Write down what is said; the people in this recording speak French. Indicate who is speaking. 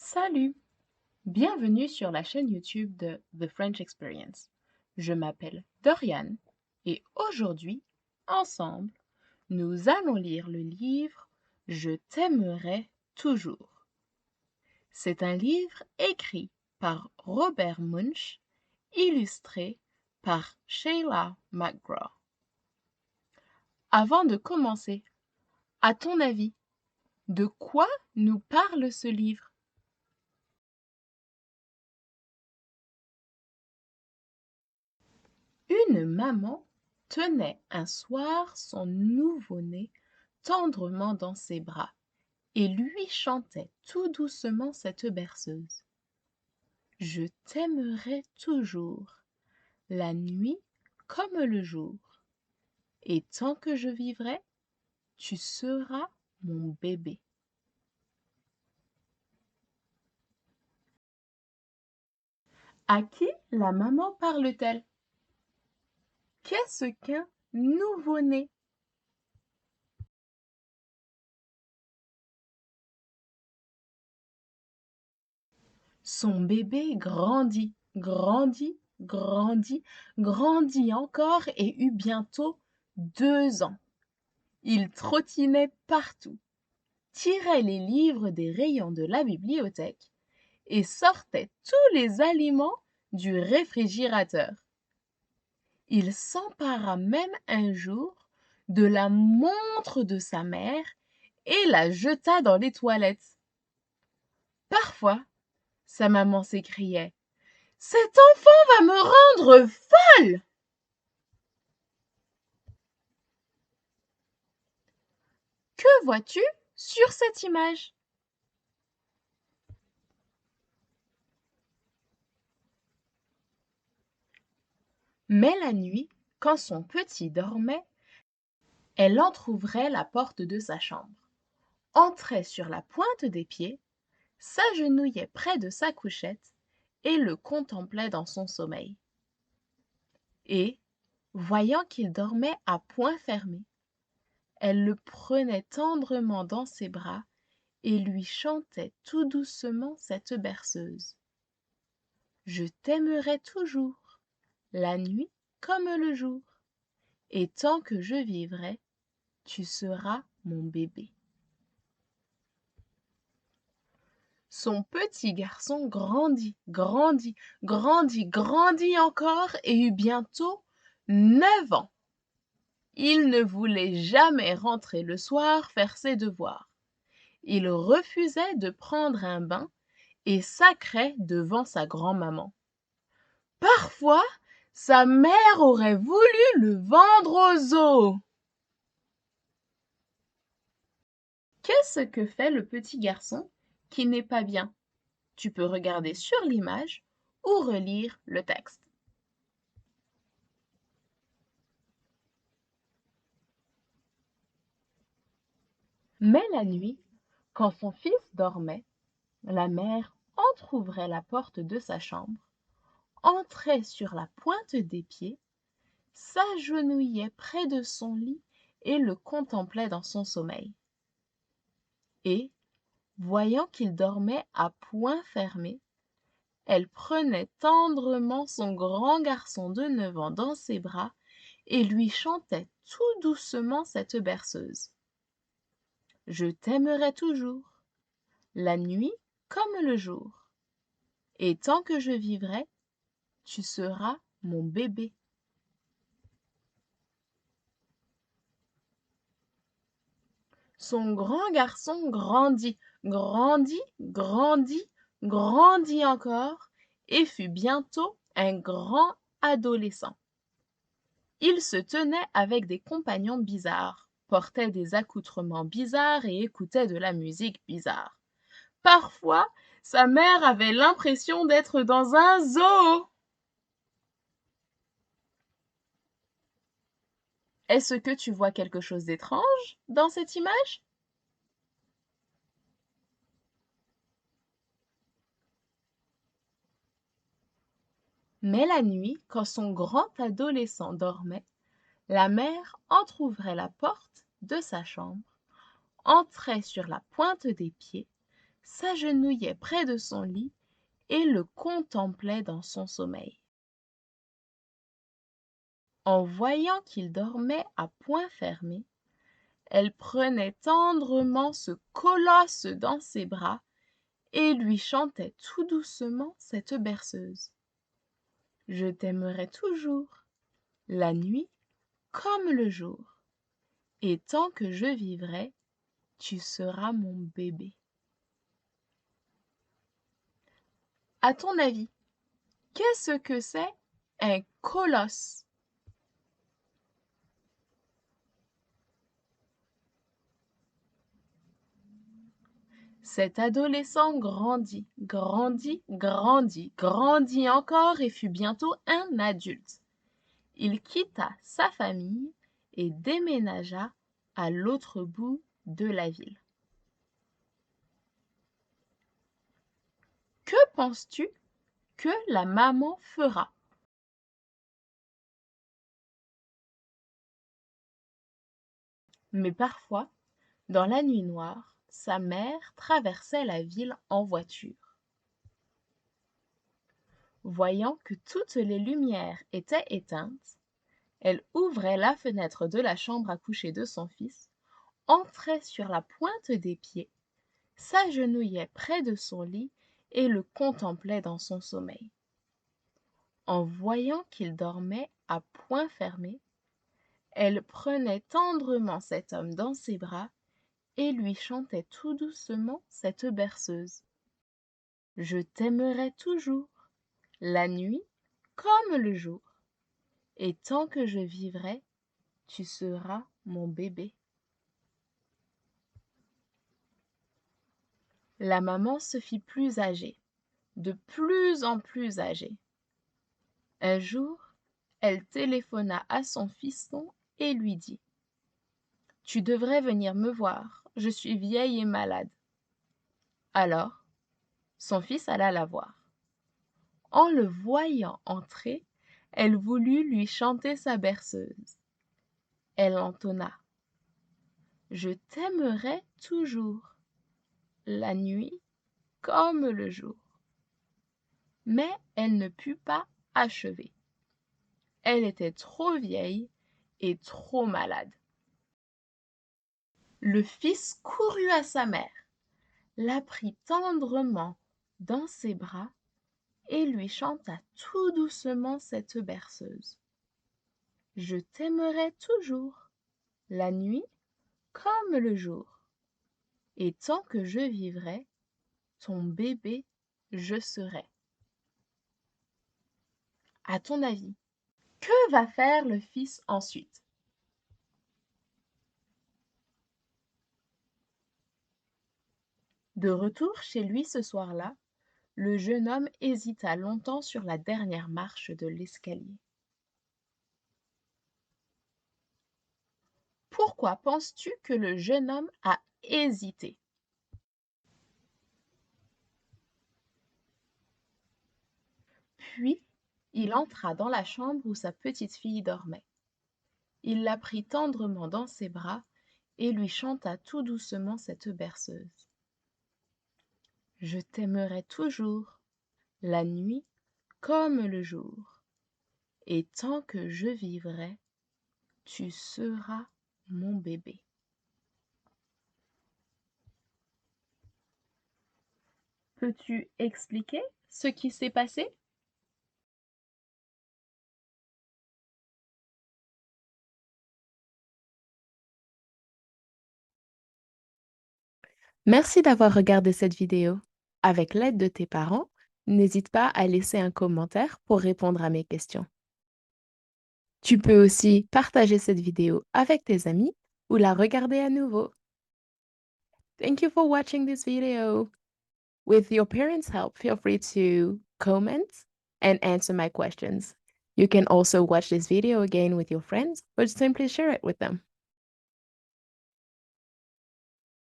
Speaker 1: Salut! Bienvenue sur la chaîne YouTube de The French Experience. Je m'appelle Doriane et aujourd'hui, ensemble, nous allons lire le livre Je t'aimerai toujours. C'est un livre écrit par Robert Munsch, illustré par Sheila McGraw. Avant de commencer, à ton avis, de quoi nous parle ce livre? Une maman tenait un soir son nouveau-né tendrement dans ses bras et lui chantait tout doucement cette berceuse. Je t'aimerai toujours, la nuit comme le jour, et tant que je vivrai, tu seras mon bébé. À qui la maman parle-t-elle? Qu'est-ce qu'un nouveau-né? Son bébé grandit, grandit, grandit, grandit encore et eut bientôt 2 ans. Il trottinait partout, tirait les livres des rayons de la bibliothèque et sortait tous les aliments du réfrigérateur. Il s'empara même un jour de la montre de sa mère et la jeta dans les toilettes. Parfois, sa maman s'écriait: cet enfant va me rendre folle! Que vois-tu sur cette image? Mais la nuit, quand son petit dormait, elle entr'ouvrait la porte de sa chambre, entrait sur la pointe des pieds, s'agenouillait près de sa couchette et le contemplait dans son sommeil. Et, voyant qu'il dormait à poings fermés, elle le prenait tendrement dans ses bras et lui chantait tout doucement cette berceuse. Je t'aimerai toujours, la nuit comme le jour, et tant que je vivrai, tu seras mon bébé. Son petit garçon grandit, grandit, grandit, grandit encore et eut bientôt 9 ans. Il ne voulait jamais rentrer le soir faire ses devoirs. Il refusait de prendre un bain et sacrait devant sa grand-maman. Parfois, sa mère aurait voulu le vendre au zoo. Qu'est-ce que fait le petit garçon qui n'est pas bien? Tu peux regarder sur l'image ou relire le texte. Mais la nuit, quand son fils dormait, la mère entr'ouvrait la porte de sa chambre, entrait sur la pointe des pieds, s'agenouillait près de son lit et le contemplait dans son sommeil. Et, voyant qu'il dormait à poings fermés, elle prenait tendrement son grand garçon de 9 ans dans ses bras et lui chantait tout doucement cette berceuse. Je t'aimerai toujours, la nuit comme le jour, et tant que je vivrai, tu seras mon bébé. Son grand garçon grandit, grandit, grandit, grandit encore, et fut bientôt un grand adolescent. Il se tenait avec des compagnons bizarres, portait des accoutrements bizarres et écoutait de la musique bizarre. Parfois, sa mère avait l'impression d'être dans un zoo. Est-ce que tu vois quelque chose d'étrange dans cette image? Mais la nuit, quand son grand adolescent dormait, la mère entr'ouvrait la porte de sa chambre, entrait sur la pointe des pieds, s'agenouillait près de son lit et le contemplait dans son sommeil. En voyant qu'il dormait à poings fermés, elle prenait tendrement ce colosse dans ses bras et lui chantait tout doucement cette berceuse. Je t'aimerai toujours, la nuit comme le jour, et tant que je vivrai, tu seras mon bébé. À ton avis, qu'est-ce que c'est un colosse? Cet adolescent grandit, grandit, grandit, grandit encore et fut bientôt un adulte. Il quitta sa famille et déménagea à l'autre bout de la ville. Que penses-tu que la maman fera? Mais parfois, dans la nuit noire, sa mère traversait la ville en voiture. Voyant que toutes les lumières étaient éteintes, elle ouvrait la fenêtre de la chambre à coucher de son fils, entrait sur la pointe des pieds, s'agenouillait près de son lit et le contemplait dans son sommeil. En voyant qu'il dormait à poings fermés, elle prenait tendrement cet homme dans ses bras et lui chantait tout doucement cette berceuse. Je t'aimerai toujours, la nuit comme le jour, et tant que je vivrai, tu seras mon bébé. La maman se fit plus âgée, de plus en plus âgée. Un jour, elle téléphona à son fiston et lui dit: Tu devrais venir me voir, je suis vieille et malade. Alors, son fils alla la voir. En le voyant entrer, elle voulut lui chanter sa berceuse. Elle entonna: Je t'aimerai toujours, la nuit comme le jour. Mais elle ne put pas achever. Elle était trop vieille et trop malade. Le fils courut à sa mère, la prit tendrement dans ses bras et lui chanta tout doucement cette berceuse. Je t'aimerai toujours, la nuit comme le jour, et tant que je vivrai, ton bébé je serai. À ton avis, que va faire le fils ensuite? De retour chez lui ce soir-là, le jeune homme hésita longtemps sur la dernière marche de l'escalier. Pourquoi penses-tu que le jeune homme a hésité? Puis, il entra dans la chambre où sa petite fille dormait. Il la prit tendrement dans ses bras et lui chanta tout doucement cette berceuse. Je t'aimerai toujours, la nuit comme le jour, et tant que je vivrai, tu seras mon bébé. Peux-tu expliquer ce qui s'est passé? Merci d'avoir regardé cette vidéo. Avec l'aide de tes parents, n'hésite pas à laisser un commentaire pour répondre à mes questions. Tu peux aussi partager cette vidéo avec tes amis ou la regarder à nouveau. Thank you for watching this video. With your parents' help, feel free to comment and answer my questions. You can also watch this video again with your friends or simply share it with them.